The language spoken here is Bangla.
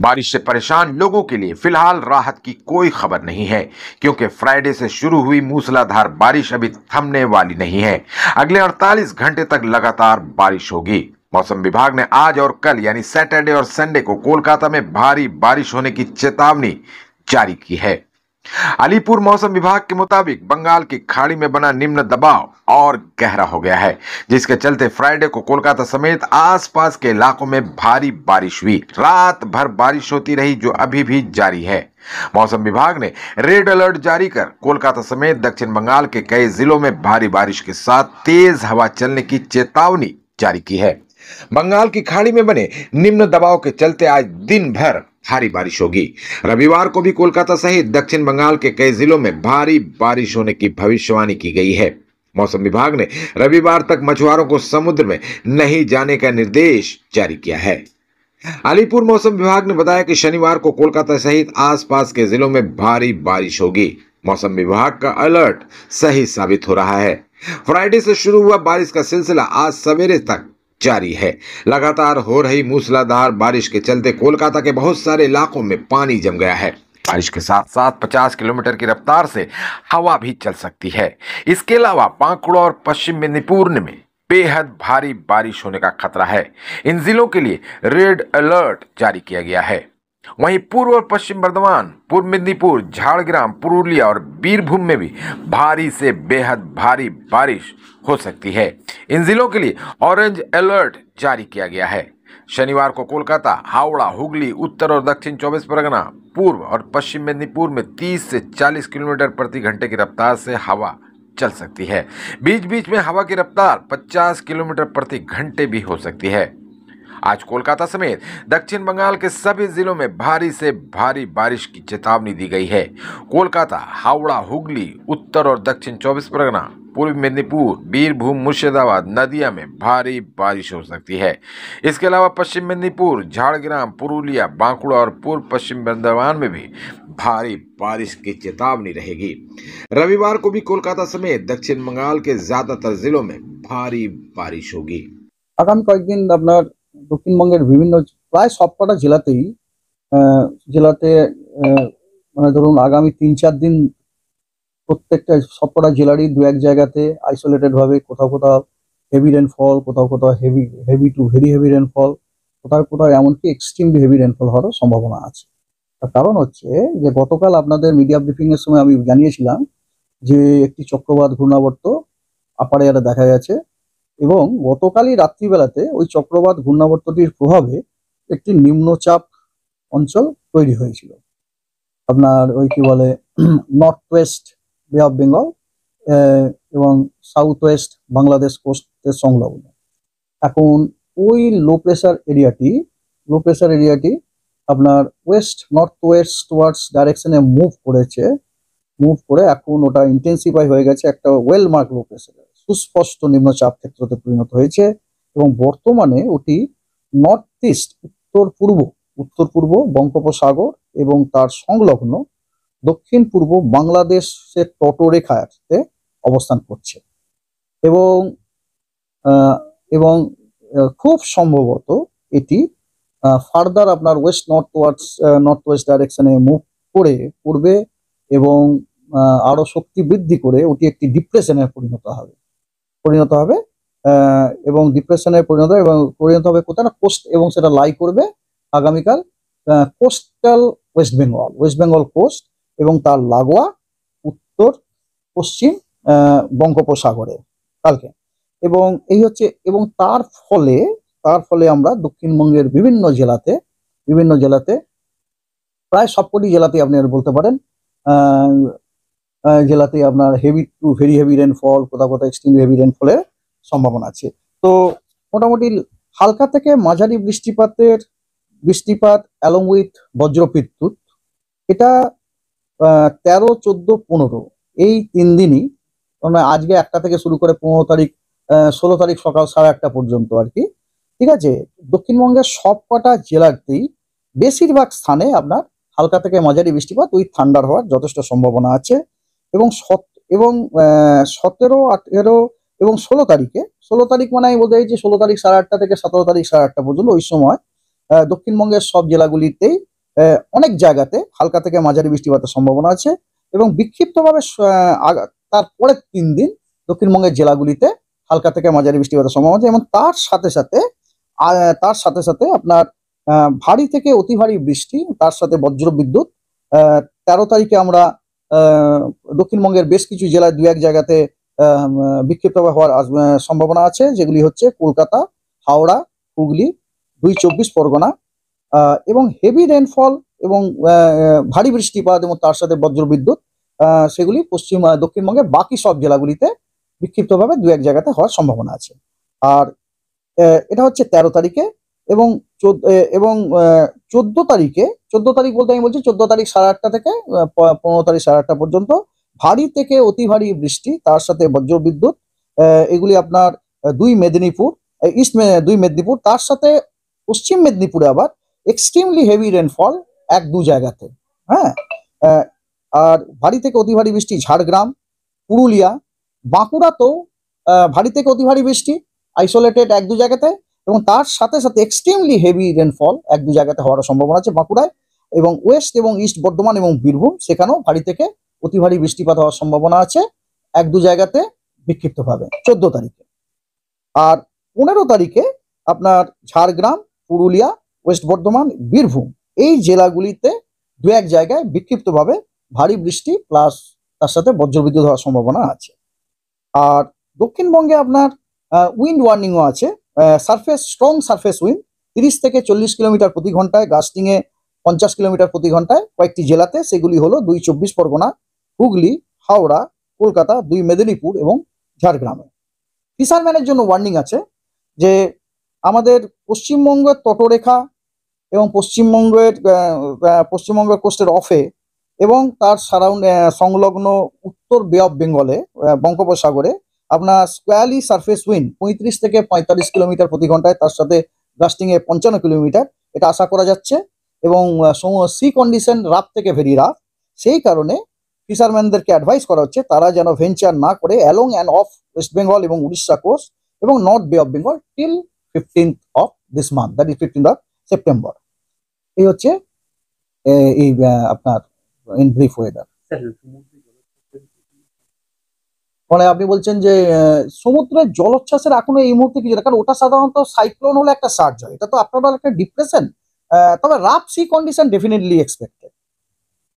बारिश से परेशान लोगों के लिए फिलहाल राहत की कोई खबर नहीं है, क्योंकि फ्राइडे से शुरू हुई मूसलाधार बारिश अभी थमने वाली नहीं है। अगले 48 घंटे तक लगातार बारिश होगी। मौसम विभाग ने आज और कल यानी सैटरडे और संडे को कोलकाता में भारी बारिश होने की चेतावनी जारी की है। अलीपुर मौसम विभाग के मुताबिक बंगाल की खाड़ी में बना निम्न दबाव और गहरा हो गया है, जिसके चलते फ्राइडे को कोलकाता समेत आसपास के इलाकों में भारी बारिश हुई। रात भर बारिश होती रही, जो अभी भी जारी है। मौसम विभाग ने रेड अलर्ट जारी कर कोलकाता समेत दक्षिण बंगाल के कई जिलों में भारी बारिश के साथ तेज हवा चलने की चेतावनी जारी की है। बंगाल की खाड़ी में बने निम्न दबाव के चलते आज दिन भर भारी बारिश होगी। रविवार को भी कोलकाता सहित दक्षिण बंगाल के कई जिलों में भारी बारिश होने की भविष्यवाणी की गई है। मौसम विभाग ने रविवार तक मछुआरों को समुद्र में नहीं जाने का निर्देश जारी किया है। अलीपुर मौसम विभाग ने बताया कि शनिवार को कोलकाता सहित आसपास के जिलों में भारी बारिश होगी। मौसम विभाग का अलर्ट सही साबित हो रहा है। फ्राइडे से शुरू हुआ बारिश का सिलसिला आज सवेरे तक जारी है। लगातार हो रही मूसलाधार बारिश के चलते कोलकाता के बहुत सारे इलाकों में पानी जम गया है। बारिश के साथ साथ 50 किलोमीटर की रफ्तार से हवा भी चल सकती है। इसके अलावा बांकुड़ा और पश्चिम मेदिनीपुर में बेहद भारी बारिश होने का खतरा है। इन जिलों के लिए रेड अलर्ट जारी किया गया है। वहीं पूर्व और पश्चिम बर्धमान, पूर्व मेदिनीपुर, झारग्राम, पुरुलिया और बीरभूम में भी भारी से बेहद भारी बारिश हो सकती है। इन जिलों के लिए ऑरेंज अलर्ट जारी किया गया है। शनिवार को कोलकाता, हावड़ा, हुगली, उत्तर और दक्षिण 24 परगना, पूर्व और पश्चिम मेदिनीपुर में 30 से 40 किलोमीटर प्रति घंटे की रफ्तार से हवा चल सकती है। बीच बीच में हवा की रफ्तार 50 किलोमीटर प्रति घंटे भी हो सकती है। आज कोलकाता समेत दक्षिण बंगाल के सभी जिलों में भारी से भारी बारिश की चेतावनी दी गई है। कोलकाता, हावड़ा, हुगली, उत्तर और दक्षिण 24 परगना, पूर्वी मेदिनीपुर, बीरभूम, मुर्शिदाबाद, नदिया में भारी बारिश हो सकती है। इसके अलावा पश्चिम मेदिनीपुर, झारग्राम, पुरुलिया, बांकुड़ा और पूर्व पश्चिम बर्धमान में भी भारी बारिश की चेतावनी रहेगी। रविवार को भी कोलकाता समेत दक्षिण बंगाल के ज्यादातर जिलों में भारी बारिश होगी। আগামী কয়েকদিন আপনার দক্ষিণবঙ্গের বিভিন্ন প্রায় সবকটা জেলাতে মানে ধরুন আগামী 3-4 দিন প্রত্যেকটা সবকটা জেলারই দু এক জায়গাতে আইসোলেটেড ভাবে কোথাও কোথাও হেভি রেনফল, কোথাও কোথাও heavy two very heavy rainfall, কোথাও কোথাও এমনকি এক্সট্রিমলি হেভি রেনফল হওয়ার সম্ভাবনা আছে। তার কারণ হচ্ছে যে গতকাল আপনাদের মিডিয়া ব্রিফিং এর সময় আমি জানিয়েছিলাম যে একটি চক্রবাত ঘূর্ণাবর্ত আপার এয়ারে দেখা গেছে এবং গতকালই রাত্রিবেলাতে ওই চক্রবাত ঘূর্ণাবর্তটির প্রভাবে একটি নিম্নচাপ অঞ্চল তৈরি হয়েছিল আপনার ওই কি বলে নর্থ ওয়েস্ট বে অফ বেঙ্গল এবং সাউথ ওয়েস্ট বাংলাদেশ কোস্টের সংলগ্ন। এখন ওই লো প্রেসার এরিয়াটি আপনার নর্থ ওয়েস্ট টুয়ার্ডস ডাইরেকশনে মুভ করে এখন ওটা ইন্টেন্সিফাই হয়ে গেছে একটা ওয়েল মার্ক লো প্রেসার, সুস্পষ্ট নিম্নচাপ ক্ষেত্রতে পরিণত হয়েছে এবং বর্তমানে ওটি নর্থ ইস্ট উত্তর পূর্ব বঙ্গোপসাগর এবং তার সংলগ্ন দক্ষিণ পূর্ব বাংলাদেশের তটরেখাতে অবস্থান করছে এবং খুব সম্ভবত এটি ফার্দার আপনার নর্থ ওয়েস্ট ডাইরেকশনে মুভ করে পূর্বে এবং আরো শক্তি বৃদ্ধি করে ওটি একটি ডিপ্রেশনে পরিণত হবে এবং ডিপ্রেশনে পরিণত হবে কোথায় না কোস্ট, এবং সেটা লাই করবে আগামীকাল কোস্টাল ওয়েস্ট বেঙ্গল কোস্ট এবং তার লাগোয়া উত্তর পশ্চিম বঙ্গোপসাগরে কালকে। এবং এই হচ্ছে এবং তার ফলে আমরা দক্ষিণবঙ্গের বিভিন্ন জেলাতে প্রায় সবকটি জেলাতে আপনি বলতে পারেন জেলাতে আপনার heavy two very heavy rainfall, কোথাও কোথাও এক্সট্রিম হেভি রেনফলের সম্ভাবনা আছে। তো মোটামুটি হালকা থেকে মাঝারি বৃষ্টিপাত অ্যালং উইথ বজ্রবিদ্যুৎ এটা 13, 14, 15 এই 3 দিনই, মানে আজকে 1টা থেকে শুরু করে 15 তারিখ 16 তারিখ সকাল 1:30 পর্যন্ত আর কি, ঠিক আছে। দক্ষিণবঙ্গের সবকটা জেলাতেই বেশিরভাগ স্থানে আপনার হালকা থেকে মাঝারি বৃষ্টিপাত উইথ থান্ডার হওয়ার যথেষ্ট সম্ভাবনা আছে এবং 17, 18 এবং 16 তারিখ মানে আমি বলতে চাইছি 16 তারিখ 8:30 থেকে 17 তারিখ 8:30 পর্যন্ত ওই সময় দক্ষিণবঙ্গের সব জেলাগুলিতেই অনেক জায়গাতে হালকা থেকে মাঝারি বৃষ্টিপাতের সম্ভাবনা আছে এবং বিক্ষিপ্তভাবে তার পরের 3 দিন দক্ষিণবঙ্গের জেলাগুলিতে হালকা থেকে মাঝারি বৃষ্টিপাতের সম্ভাবনা আছে এবং তার সাথে সাথে আপনার ভারী থেকে অতি ভারী বৃষ্টি, তার সাথে বজ্র বিদ্যুৎ। 13 তারিখে আমরা দক্ষিণবঙ্গের বেশ কিছু জেলায় 2-1 জায়গাতে বিক্ষিপ্তভাবে হওয়ার সম্ভাবনা আছে, যেগুলি হচ্ছে কলকাতা, হাওড়া, হুগলি, 2 চব্বিশ পরগনা, এবং হেভি রেনফল এবং ভারী বৃষ্টিপাত এবং তার সাথে বজ্র বিদ্যুৎ সেগুলি দক্ষিণবঙ্গের বাকি সব জেলাগুলিতে বিক্ষিপ্তভাবে 2-1 জায়গাতে হওয়ার সম্ভাবনা আছে। আর এটা হচ্ছে 13 তারিখে এবং 14 তারিখে, 14 তারিখ বলতে আমি বলছি 14 তারিখ 8:30 থেকে 15 তারিখ 8:30 পর্যন্ত ভারী থেকে অতি ভারী বৃষ্টি, তার সাথে বজ্র বিদ্যুৎ। এগুলি আপনার 2 মেদিনীপুর, তার সাথে পশ্চিম মেদিনীপুরে আবার এক্সট্রিমলি হেভি রেনফল 1-2 জায়গাতে। হ্যাঁ, আর ভারী থেকে অতি ভারী বৃষ্টি ঝাড়গ্রাম, পুরুলিয়া, বাঁকুড়াতেও ভারী থেকে অতি ভারী বৃষ্টি আইসোলেটেড 1-2 জায়গাতে এবং তার সাথে সাথে এক্সট্রিমলি হেভি রেনফল 1-2 জায়গাতে হওয়ার সম্ভাবনা আছে বাঁকুড়ায়। এবং ওয়েস্ট এবং ইস্ট বর্ধমান এবং বীরভূম, সেখানেও ভারী থেকে অতি ভারী বৃষ্টিপাত হওয়ার সম্ভাবনা আছে 1-2 জায়গাতে বিক্ষিপ্তভাবে 14 তারিখে। আর 15 তারিখে আপনার ঝাড়গ্রাম, পুরুলিয়া, ওয়েস্ট বর্ধমান, বীরভূম এই জেলাগুলিতে 2-1 জায়গায় বিক্ষিপ্তভাবে ভারী বৃষ্টি প্লাস তার সাথে বজ্রবিদ্যুৎ হওয়ার সম্ভাবনা আছে। আর দক্ষিণবঙ্গে আপনার উইন্ড ওয়ার্নিংও আছে। স্ট্রং সারফেস উইন্ড 30 থেকে 40 কিলোমিটার প্রতি ঘন্টায়, গাস্টিং এ 50 কিলোমিটার প্রতি ঘন্টায় কয়েকটি জেলাতে, সেগুলি হলো 2 চব্বিশ পরগনা, হুগলি, হাওড়া, কলকাতা, 2 মেদিনীপুর এবং ঝাড়গ্রামে। ফিশারম্যানের জন্য ওয়ার্নিং আছে যে আমাদের পশ্চিমবঙ্গের তটরেখা এবং পশ্চিমবঙ্গের কোস্টের অফে এবং তার সংলগ্ন উত্তর বে অফ বেঙ্গলে, বঙ্গোপসাগরে আপনার স্কোয়ালি সারফেস উইন্ড 35 থেকে 45 কিলোমিটার প্রতি ঘন্টায়, তার সাথে গাস্টিং এ 55 কিলোমিটার, এটা আশা করা যাচ্ছে। এবং সি কন্ডিশন রাফ থেকে ভেরি রাফ, সেই কারণে ফিশারম্যানদেরকে অ্যাডভাইস করা হচ্ছে তারা যেন ভেঞ্চার না করে along and of West Bengal এবং উড়িষ্যা কোস্ট এবং নর্থ বে of Bengal till 15th of this month, that is 15th of September। এই হচ্ছে এই আপনার ইন ব্রিফ ওয়েদার। মানে আপনি বলছেন যে সমুদ্রের জলোচ্ছ্বাসের এখনো এই মুহূর্তে কিছু না, কারণ ওটা সাধারণত সাইক্লোন হলে একটা সার্জ হয়, এটা তো আপনার একটা ডিপ্রেশন। তবে rough sea condition definitely expected.